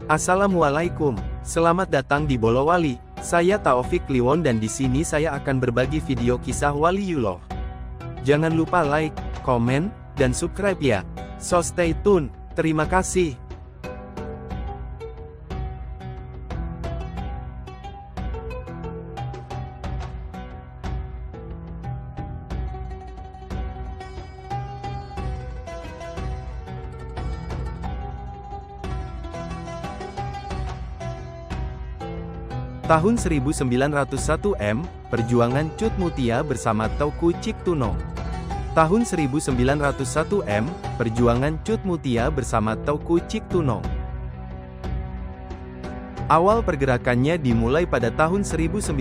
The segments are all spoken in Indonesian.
Assalamualaikum, selamat datang di Bolowali. Saya Taufik Kliwon dan di sini saya akan berbagi video kisah Waliullah. Jangan lupa like, komen, dan subscribe ya. So stay tune. Terima kasih. Tahun 1901 M, perjuangan Cut Mutia bersama Teuku Ciktunong. Tahun 1901 M, perjuangan Cut Mutia bersama Teuku Ciktunong. Awal pergerakannya dimulai pada tahun 1901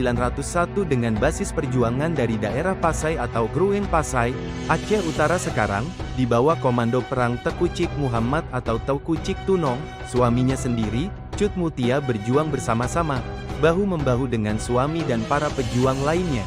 dengan basis perjuangan dari daerah Pasai atau Krueng Pasai, Aceh Utara sekarang, di bawah komando perang Teuku Cik Muhammad atau Teuku Ciktunong, suaminya sendiri, Cut Mutia berjuang bersama-sama, bahu-membahu dengan suami dan para pejuang lainnya.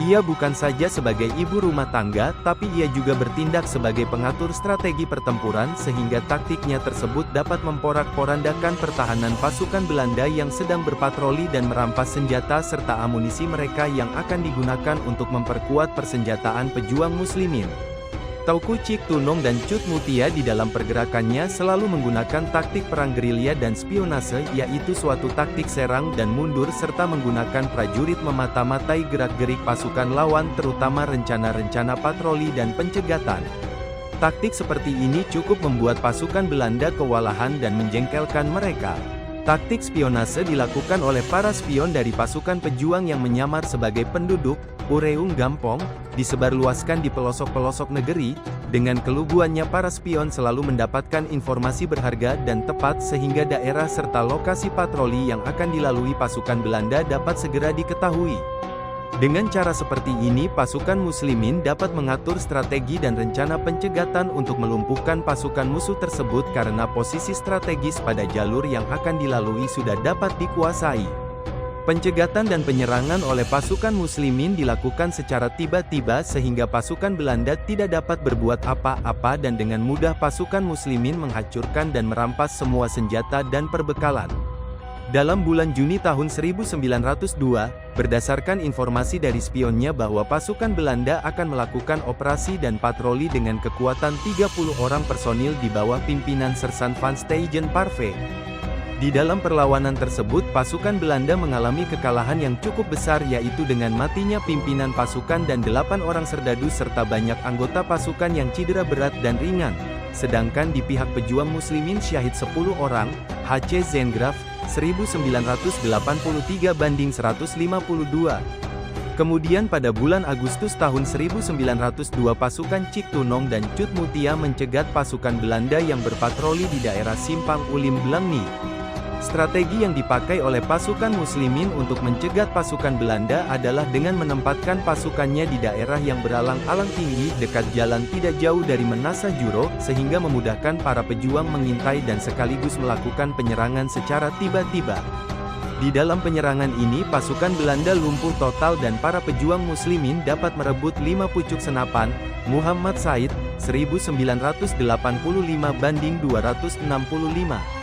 Ia bukan saja sebagai ibu rumah tangga, tapi ia juga bertindak sebagai pengatur strategi pertempuran sehingga taktiknya tersebut dapat memporak-porandakan pertahanan pasukan Belanda yang sedang berpatroli dan merampas senjata serta amunisi mereka yang akan digunakan untuk memperkuat persenjataan pejuang muslimin. Teuku Ciktunong dan Cut Mutia di dalam pergerakannya selalu menggunakan taktik perang gerilya dan spionase, yaitu suatu taktik serang dan mundur serta menggunakan prajurit memata-matai gerak-gerik pasukan lawan terutama rencana-rencana patroli dan pencegatan. Taktik seperti ini cukup membuat pasukan Belanda kewalahan dan menjengkelkan mereka. Taktik spionase dilakukan oleh para spion dari pasukan pejuang yang menyamar sebagai penduduk, Ureung Gampong, disebarluaskan di pelosok-pelosok negeri. Dengan keluguannya para spion selalu mendapatkan informasi berharga dan tepat sehingga daerah serta lokasi patroli yang akan dilalui pasukan Belanda dapat segera diketahui. Dengan cara seperti ini pasukan muslimin dapat mengatur strategi dan rencana pencegatan untuk melumpuhkan pasukan musuh tersebut karena posisi strategis pada jalur yang akan dilalui sudah dapat dikuasai. Pencegatan dan penyerangan oleh pasukan muslimin dilakukan secara tiba-tiba sehingga pasukan Belanda tidak dapat berbuat apa-apa dan dengan mudah pasukan muslimin menghancurkan dan merampas semua senjata dan perbekalan. Dalam bulan Juni tahun 1902, berdasarkan informasi dari spionnya bahwa pasukan Belanda akan melakukan operasi dan patroli dengan kekuatan 30 orang personil di bawah pimpinan Sersan Van Stuygen Parve. Di dalam perlawanan tersebut pasukan Belanda mengalami kekalahan yang cukup besar yaitu dengan matinya pimpinan pasukan dan 8 orang serdadu serta banyak anggota pasukan yang cedera berat dan ringan. Sedangkan di pihak pejuang muslimin syahid 10 orang, H.C. Zengraf, 1983 banding 152. Kemudian pada bulan Agustus tahun 1902 pasukan Ciktunong dan Cut Mutia mencegat pasukan Belanda yang berpatroli di daerah Simpang Ulim Blangni. Strategi yang dipakai oleh pasukan muslimin untuk mencegat pasukan Belanda adalah dengan menempatkan pasukannya di daerah yang beralang-alang tinggi dekat jalan tidak jauh dari Menasa Juro, sehingga memudahkan para pejuang mengintai dan sekaligus melakukan penyerangan secara tiba-tiba. Di dalam penyerangan ini pasukan Belanda lumpuh total dan para pejuang muslimin dapat merebut 5 pucuk senapan, Muhammad Said, 1985 banding 265.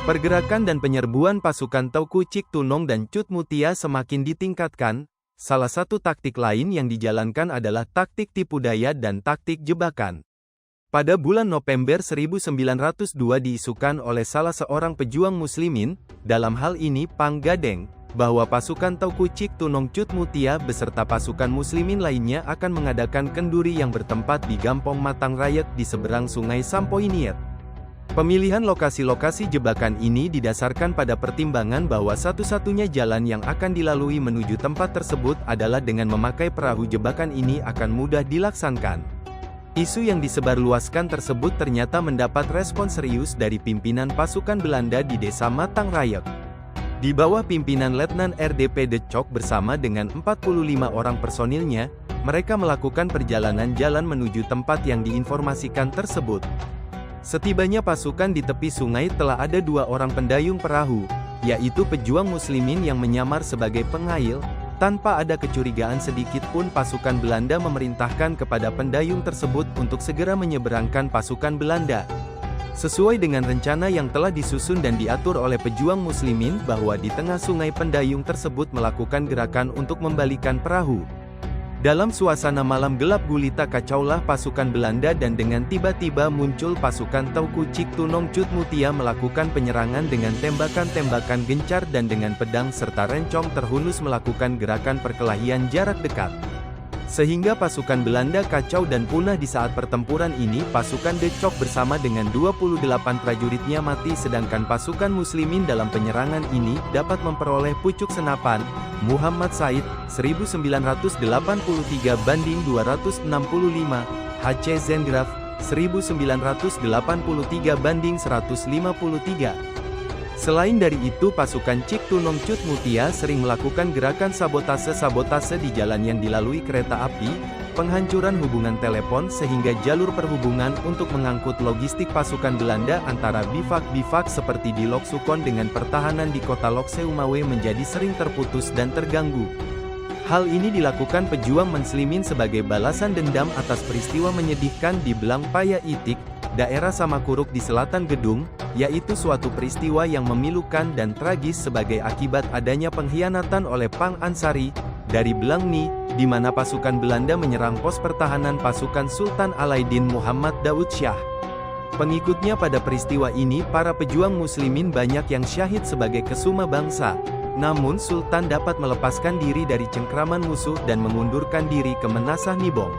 Pergerakan dan penyerbuan pasukan Teuku Ciktunong dan Cut Mutia semakin ditingkatkan. Salah satu taktik lain yang dijalankan adalah taktik tipu daya dan taktik jebakan. Pada bulan November 1902 diisukan oleh salah seorang pejuang muslimin, dalam hal ini Pang Gadeng, bahwa pasukan Teuku Ciktunong Cut Mutia beserta pasukan muslimin lainnya akan mengadakan kenduri yang bertempat di Gampong Matang Rayek di seberang sungai Sampoiniet. Pemilihan lokasi-lokasi jebakan ini didasarkan pada pertimbangan bahwa satu-satunya jalan yang akan dilalui menuju tempat tersebut adalah dengan memakai perahu. Jebakan ini akan mudah dilaksanakan. Isu yang disebarluaskan tersebut ternyata mendapat respon serius dari pimpinan pasukan Belanda di desa Matang Rayek. Di bawah pimpinan Letnan RDP De Cok bersama dengan 45 orang personilnya, mereka melakukan perjalanan jalan menuju tempat yang diinformasikan tersebut. Setibanya pasukan di tepi sungai telah ada 2 orang pendayung perahu, yaitu pejuang muslimin yang menyamar sebagai pengail. Tanpa ada kecurigaan sedikit pun pasukan Belanda memerintahkan kepada pendayung tersebut untuk segera menyeberangkan pasukan Belanda. Sesuai dengan rencana yang telah disusun dan diatur oleh pejuang muslimin bahwa di tengah sungai pendayung tersebut melakukan gerakan untuk membalikan perahu. Dalam suasana malam gelap gulita kacaulah pasukan Belanda dan dengan tiba-tiba muncul pasukan Teuku Cik Tunong Cut Mutia melakukan penyerangan dengan tembakan-tembakan gencar dan dengan pedang serta rencong terhunus melakukan gerakan perkelahian jarak dekat. Sehingga pasukan Belanda kacau dan punah di saat pertempuran ini. Pasukan De Chok bersama dengan 28 prajuritnya mati sedangkan pasukan muslimin dalam penyerangan ini dapat memperoleh pucuk senapan. Muhammad Said, 1983 banding 265, H.C. Zengraf, 1983 banding 153. Selain dari itu pasukan Cik Tunong Cut Mutia sering melakukan gerakan sabotase di jalan yang dilalui kereta api, penghancuran hubungan telepon sehingga jalur perhubungan untuk mengangkut logistik pasukan Belanda antara bivak-bivak seperti di Lok Sukon dengan pertahanan di kota Lok Seumawe menjadi sering terputus dan terganggu. Hal ini dilakukan pejuang muslimin sebagai balasan dendam atas peristiwa menyedihkan di Belang Paya Itik, daerah Samakuruk di selatan Gedung, yaitu suatu peristiwa yang memilukan dan tragis sebagai akibat adanya pengkhianatan oleh Pang Ansari dari Belangni, di mana pasukan Belanda menyerang pos pertahanan pasukan Sultan Alaidin Muhammad Daud Shah. Pengikutnya pada peristiwa ini para pejuang muslimin banyak yang syahid sebagai kesuma bangsa. Namun Sultan dapat melepaskan diri dari cengkraman musuh dan mengundurkan diri ke Menasah Nibong.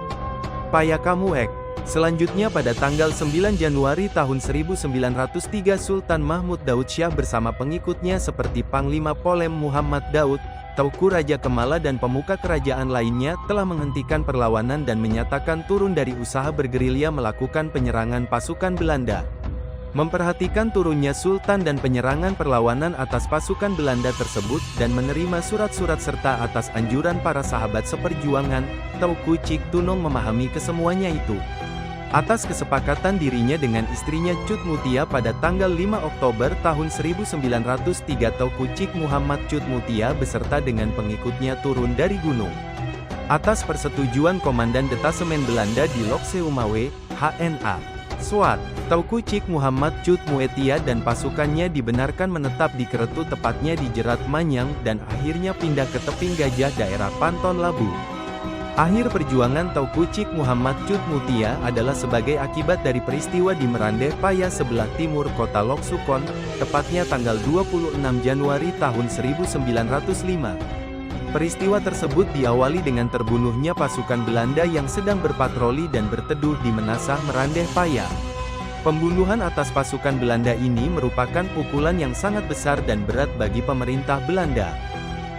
Payakamuek. Selanjutnya pada tanggal 9 Januari tahun 1903 Sultan Mahmud Daud Shah bersama pengikutnya seperti Panglima Polem Muhammad Daud, Teuku Raja Kemala dan pemuka kerajaan lainnya telah menghentikan perlawanan dan menyatakan turun dari usaha bergerilya melakukan penyerangan pasukan Belanda. Memperhatikan turunnya Sultan dan penyerangan perlawanan atas pasukan Belanda tersebut dan menerima surat-surat serta atas anjuran para sahabat seperjuangan, Teuku Cik Tunong memahami kesemuanya itu. Atas kesepakatan dirinya dengan istrinya Cut Mutia pada tanggal 5 Oktober tahun 1903 Teuku Cik Muhammad Cut Mutia beserta dengan pengikutnya turun dari gunung. Atas persetujuan Komandan Detasemen Belanda di Lok Seumawe, HNA. Swat, Teuku Cik Muhammad Cut Mutia dan pasukannya dibenarkan menetap di Keretu tepatnya di Jerat Manyang dan akhirnya pindah ke Teping Gajah daerah Panton Labu. Akhir perjuangan Teuku Cik Muhammad Cut Mutia adalah sebagai akibat dari peristiwa di Merandeh Paya sebelah timur kota Lok Sukon, tepatnya tanggal 26 Januari tahun 1905. Peristiwa tersebut diawali dengan terbunuhnya pasukan Belanda yang sedang berpatroli dan berteduh di Menasah Merandeh Paya. Pembunuhan atas pasukan Belanda ini merupakan pukulan yang sangat besar dan berat bagi pemerintah Belanda.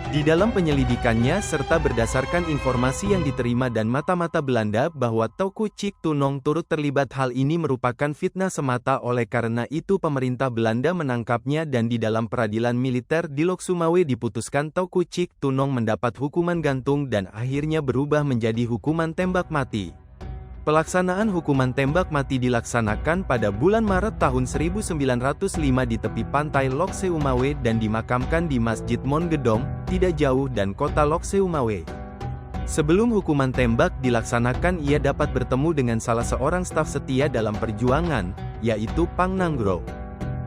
Di dalam penyelidikannya serta berdasarkan informasi yang diterima dan mata-mata Belanda bahwa Teuku Cik Tunong turut terlibat hal ini merupakan fitnah semata oleh karena itu pemerintah Belanda menangkapnya dan di dalam peradilan militer di Lok Sumawe diputuskan Teuku Cik Tunong mendapat hukuman gantung dan akhirnya berubah menjadi hukuman tembak mati. Pelaksanaan hukuman tembak mati dilaksanakan pada bulan Maret tahun 1905 di tepi pantai Lok Seumawe dan dimakamkan di Masjid Mon Gedong, tidak jauh dan kota Lok Seumawe. Sebelum hukuman tembak dilaksanakan ia dapat bertemu dengan salah seorang staf setia dalam perjuangan, yaitu Pang Nanggro.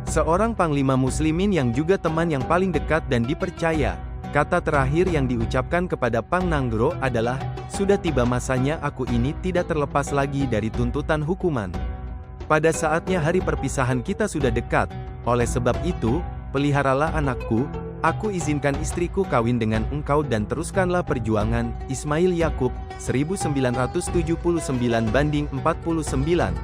Seorang panglima muslimin yang juga teman yang paling dekat dan dipercaya. Kata terakhir yang diucapkan kepada Pang Nanggro adalah, "Sudah tiba masanya aku ini tidak terlepas lagi dari tuntutan hukuman. Pada saatnya hari perpisahan kita sudah dekat, oleh sebab itu, peliharalah anakku, aku izinkan istriku kawin dengan engkau dan teruskanlah perjuangan." Ismail Yakub, 1979 banding 49.